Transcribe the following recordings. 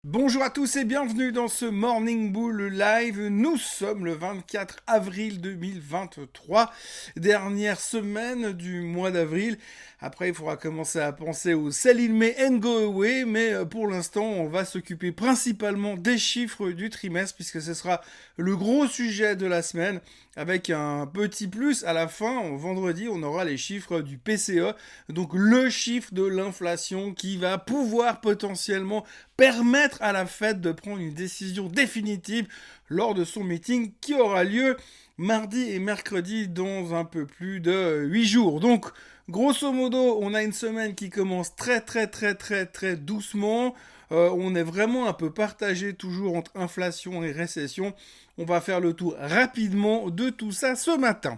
Bonjour à tous et bienvenue dans ce Morning Bull Live. Nous sommes le 24 avril 2023, dernière semaine du mois d'avril. Après, il faudra commencer à penser au sell in May and go away, mais pour l'instant, on va s'occuper principalement des chiffres du trimestre puisque ce sera le gros sujet de la semaine. Avec un petit plus à la fin, vendredi, on aura les chiffres du PCE, donc le chiffre de l'inflation qui va pouvoir potentiellement permettre à la Fed de prendre une décision définitive lors de son meeting qui aura lieu mardi et mercredi dans un peu plus de 8 jours. Donc, grosso modo, on a une semaine qui commence très doucement. On est vraiment un peu partagé toujours entre inflation et récession. On va faire le tour rapidement de tout ça ce matin.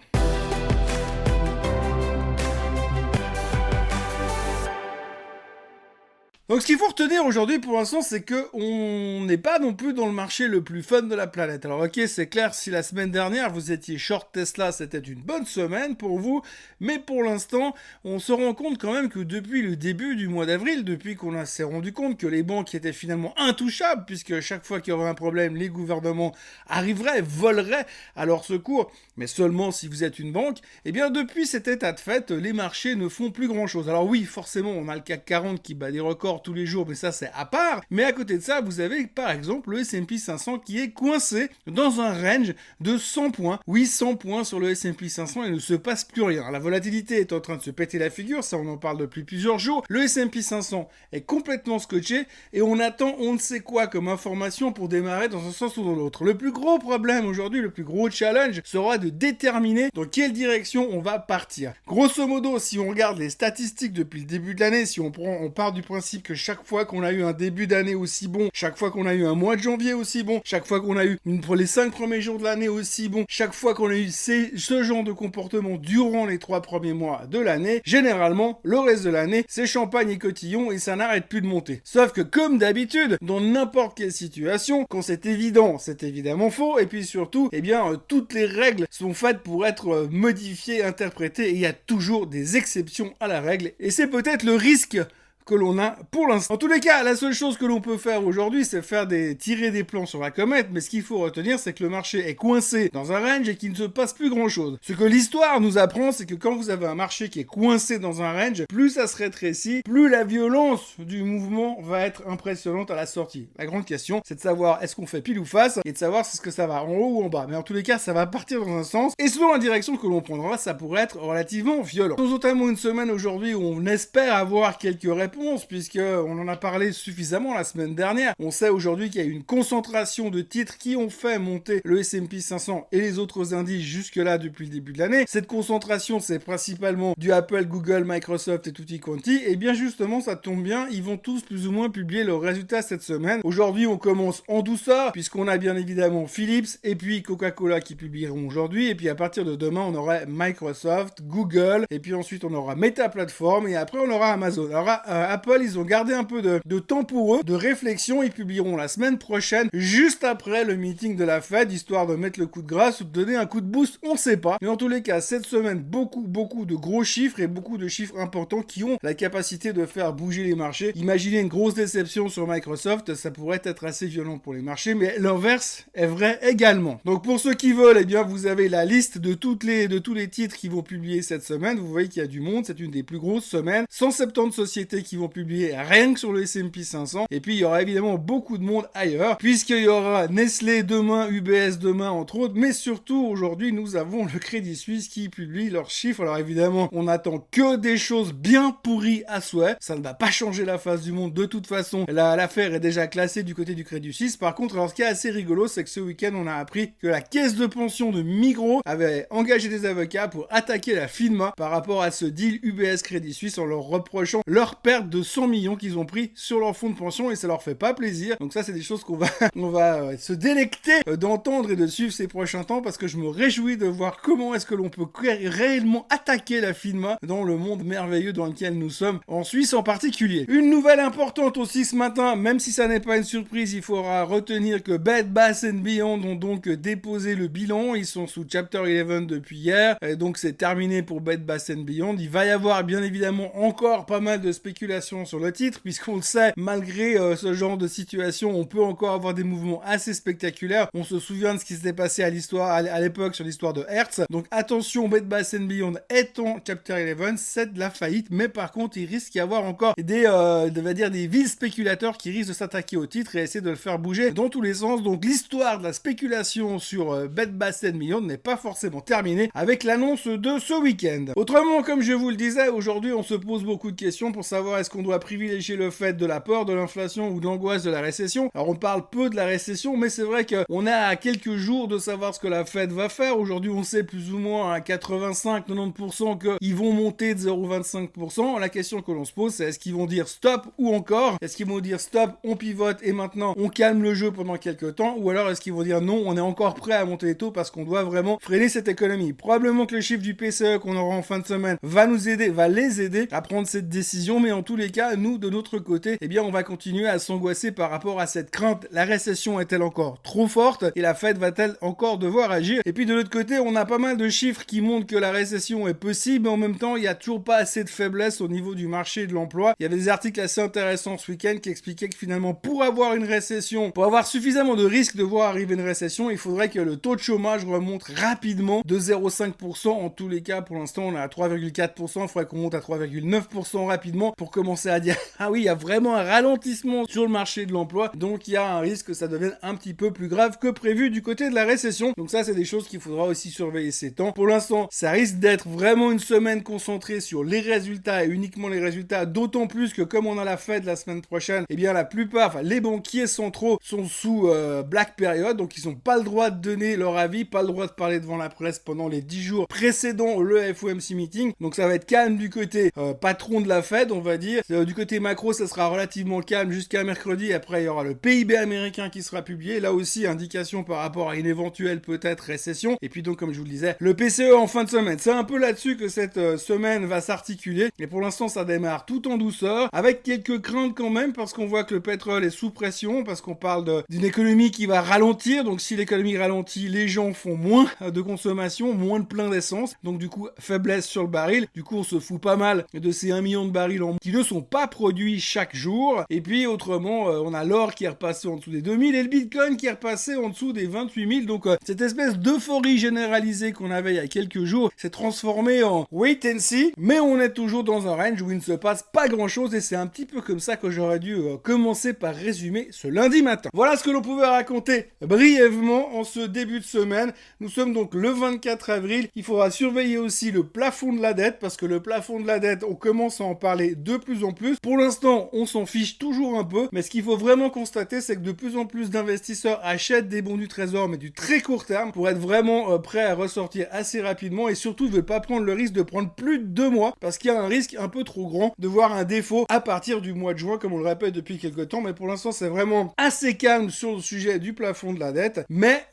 Donc ce qu'il faut retenir aujourd'hui pour l'instant, c'est que on n'est pas non plus dans le marché le plus fun de la planète. Alors ok, c'est clair, si la semaine dernière vous étiez short Tesla, c'était une bonne semaine pour vous, mais pour l'instant, on se rend compte quand même que depuis le début du mois d'avril, depuis qu'on s'est rendu compte que les banques étaient finalement intouchables, puisque chaque fois qu'il y aurait un problème, les gouvernements arriveraient, voleraient à leur secours, mais seulement si vous êtes une banque, et bien depuis cet état de fait, les marchés ne font plus grand chose. Alors oui, forcément, on a le CAC 40 qui bat des records tous les jours, mais ça c'est à part. Mais à côté de ça, vous avez par exemple le S&P 500 qui est coincé dans un range de 100 points. Oui, 100 points sur le S&P 500 et il ne se passe plus rien. La volatilité est en train de se péter la figure, ça on en parle depuis plusieurs jours. Le S&P 500 est complètement scotché et on attend on ne sait quoi comme information pour démarrer dans un sens ou dans l'autre. Le plus gros problème aujourd'hui, le plus gros challenge sera de déterminer dans quelle direction on va partir. Grosso modo, si on regarde les statistiques depuis le début de l'année, si on part du principe que chaque fois qu'on a eu un début d'année aussi bon, chaque fois qu'on a eu un mois de janvier aussi bon, chaque fois qu'on a eu pour les 5 premiers jours de l'année aussi bon, chaque fois qu'on a eu ce genre de comportement durant les 3 premiers mois de l'année, généralement, le reste de l'année, c'est champagne et cotillon et ça n'arrête plus de monter. Sauf que comme d'habitude, dans n'importe quelle situation, quand c'est évident, c'est évidemment faux, et puis surtout, eh bien, toutes les règles sont faites pour être modifiées, interprétées, et il y a toujours des exceptions à la règle, et c'est peut-être le risque que l'on a pour l'instant. En tous les cas, la seule chose que l'on peut faire aujourd'hui, c'est tirer des plans sur la comète, mais ce qu'il faut retenir, c'est que le marché est coincé dans un range et qu'il ne se passe plus grand chose. Ce que l'histoire nous apprend, c'est que quand vous avez un marché qui est coincé dans un range, plus ça se rétrécit, plus la violence du mouvement va être impressionnante à la sortie. La grande question, c'est de savoir est-ce qu'on fait pile ou face, et de savoir si ce que ça va en haut ou en bas. Mais en tous les cas, ça va partir dans un sens, et selon la direction que l'on prendra, ça pourrait être relativement violent. Nous notamment une semaine aujourd'hui où on espère avoir quelques réponses, puisqu'on en a parlé suffisamment la semaine dernière. On sait aujourd'hui qu'il y a une concentration de titres qui ont fait monter le S&P 500 et les autres indices jusque-là depuis le début de l'année. Cette concentration, c'est principalement du Apple, Google, Microsoft et tutti quanti. Et bien justement, ça tombe bien, ils vont tous plus ou moins publier leurs résultats cette semaine. Aujourd'hui, on commence en douceur, puisqu'on a bien évidemment Philips et puis Coca-Cola qui publieront aujourd'hui. Et puis à partir de demain, on aura Microsoft, Google, et puis ensuite on aura Meta Platform, et après on aura Amazon. Alors Apple, ils ont gardé un peu de temps pour eux, de réflexion. Ils publieront la semaine prochaine, juste après le meeting de la Fed, histoire de mettre le coup de grâce ou de donner un coup de boost, on ne sait pas. Mais en tous les cas, cette semaine, beaucoup de gros chiffres et beaucoup de chiffres importants qui ont la capacité de faire bouger les marchés. Imaginez une grosse déception sur Microsoft, ça pourrait être assez violent pour les marchés, mais l'inverse est vrai également. Donc pour ceux qui veulent, eh bien vous avez la liste de tous les titres qui vont publier cette semaine. Vous voyez qu'il y a du monde, c'est une des plus grosses semaines. 170 sociétés qui vont publier rien que sur le S&P 500. Et puis il y aura évidemment beaucoup de monde ailleurs, puisqu'il y aura Nestlé demain, UBS demain entre autres, mais surtout aujourd'hui nous avons le Crédit Suisse qui publie leurs chiffres. Alors évidemment on n'attend que des choses bien pourries à souhait, ça ne va pas changer la face du monde de toute façon. L'affaire est déjà classée du côté du Crédit Suisse. Par contre, alors ce qui est assez rigolo, c'est que ce week-end on a appris que la caisse de pension de Migros avait engagé des avocats pour attaquer la FINMA par rapport à ce deal UBS Crédit Suisse en leur reprochant leur perte de 100 millions qu'ils ont pris sur leur fonds de pension, et ça leur fait pas plaisir. Donc ça, c'est des choses on va se délecter d'entendre et de suivre ces prochains temps, parce que je me réjouis de voir comment est-ce que l'on peut réellement attaquer la FINMA dans le monde merveilleux dans lequel nous sommes, en Suisse en particulier. Une nouvelle importante aussi ce matin, même si ça n'est pas une surprise, il faudra retenir que Bed Bath & Beyond ont donc déposé le bilan. Ils sont sous Chapter 11 depuis hier, et donc c'est terminé pour Bed Bath & Beyond. Il va y avoir bien évidemment encore pas mal de spéculations spéculation sur le titre, puisqu'on le sait, malgré ce genre de situation, on peut encore avoir des mouvements assez spectaculaires. On se souvient de ce qui s'était passé à l'époque sur l'histoire de Hertz. Donc attention, Bed Bath & Beyond est en Chapter 11, c'est de la faillite, mais par contre, il risque d'y avoir encore des villes spéculateurs qui risquent de s'attaquer au titre et essayer de le faire bouger dans tous les sens. Donc l'histoire de la spéculation sur Bed Bath & Beyond n'est pas forcément terminée avec l'annonce de ce week-end. Autrement, comme je vous le disais, aujourd'hui, on se pose beaucoup de questions pour savoir est-ce qu'on doit privilégier le fait de la peur de l'inflation ou de l'angoisse de la récession. Alors on parle peu de la récession, mais c'est vrai qu'on est à quelques jours de savoir ce que la Fed va faire. Aujourd'hui, on sait plus ou moins à 85-90% qu'ils vont monter de 0,25%. La question que l'on se pose, c'est est-ce qu'ils vont dire stop ou encore est-ce qu'ils vont dire stop, on pivote et maintenant on calme le jeu pendant quelques temps, ou alors est-ce qu'ils vont dire non, on est encore prêt à monter les taux parce qu'on doit vraiment freiner cette économie. Probablement que le chiffre du PCE qu'on aura en fin de semaine va les aider à prendre cette décision, mais en tous les cas, nous, de notre côté, eh bien, on va continuer à s'angoisser par rapport à cette crainte. La récession est-elle encore trop forte et la Fed va-t-elle encore devoir agir? Et puis de l'autre côté, on a pas mal de chiffres qui montrent que la récession est possible, mais en même temps, il n'y a toujours pas assez de faiblesse au niveau du marché de l'emploi. Il y avait des articles assez intéressants ce week-end qui expliquaient que finalement, pour avoir une récession, pour avoir suffisamment de risques de voir arriver une récession, il faudrait que le taux de chômage remonte rapidement de 0,5%. En tous les cas, pour l'instant, on est à 3,4%. Il faudrait qu'on monte à 3,9% rapidement pour commencer à dire ah oui, il y a vraiment un ralentissement sur le marché de l'emploi. Donc, il y a un risque que ça devienne un petit peu plus grave que prévu du côté de la récession. Donc ça, c'est des choses qu'il faudra aussi surveiller ces temps. Pour l'instant, ça risque d'être vraiment une semaine concentrée sur les résultats et uniquement les résultats, d'autant plus que comme on a la Fed la semaine prochaine, eh bien la plupart, les banquiers centraux sont sous black period, donc ils n'ont pas le droit de donner leur avis, pas le droit de parler devant la presse pendant les 10 jours précédant le FOMC meeting. Donc ça va être calme du côté patron de la Fed, on va dire. Du côté macro, ça sera relativement calme jusqu'à mercredi. Après, il y aura le PIB américain qui sera publié. Là aussi, indication par rapport à une éventuelle peut-être récession. Et puis donc, comme je vous le disais, le PCE en fin de semaine. C'est un peu là-dessus que cette semaine va s'articuler. Et pour l'instant, ça démarre tout en douceur, avec quelques craintes quand même, parce qu'on voit que le pétrole est sous pression, parce qu'on parle d'une économie qui va ralentir. Donc si l'économie ralentit, les gens font moins de consommation, moins de plein d'essence. Donc du coup, faiblesse sur le baril. Du coup, on se fout pas mal de ces 1 million de barils qui ne sont pas produits chaque jour. Et puis autrement, on a l'or qui est repassé en dessous des 2000 et le Bitcoin qui est repassé en dessous des 28 000. Donc cette espèce d'euphorie généralisée qu'on avait il y a quelques jours s'est transformée en wait and see. Mais on est toujours dans un range où il ne se passe pas grand chose et c'est un petit peu comme ça que j'aurais dû commencer par résumer ce lundi matin. Voilà ce que l'on pouvait raconter brièvement en ce début de semaine. Nous sommes donc le 24 avril. Il faudra surveiller aussi le plafond de la dette parce que le plafond de la dette, on commence à en parler de plus en plus. Pour l'instant, on s'en fiche toujours un peu, mais ce qu'il faut vraiment constater, c'est que de plus en plus d'investisseurs achètent des bons du trésor, mais du très court terme, pour être vraiment prêts à ressortir assez rapidement et surtout ne veulent pas prendre le risque de prendre plus de 2 mois parce qu'il y a un risque un peu trop grand de voir un défaut à partir du mois de juin, comme on le répète depuis quelques temps. Mais pour l'instant, c'est vraiment assez calme sur le sujet du plafond de la dette. Mais,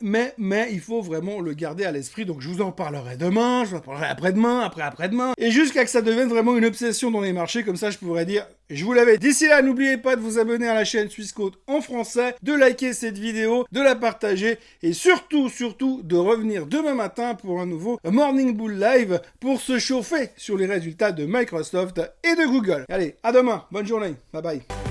il faut vraiment le garder à l'esprit. Donc, je vous en parlerai demain, je vous en parlerai après-demain, après-après-demain, et jusqu'à que ça devienne vraiment une obsession dans les marchés. Comme ça, je pourrais dire, je vous l'avais. D'ici là, n'oubliez pas de vous abonner à la chaîne Swissquote en français, de liker cette vidéo, de la partager et surtout, de revenir demain matin pour un nouveau Morning Bull Live pour se chauffer sur les résultats de Microsoft et de Google. Allez, à demain. Bonne journée. Bye bye.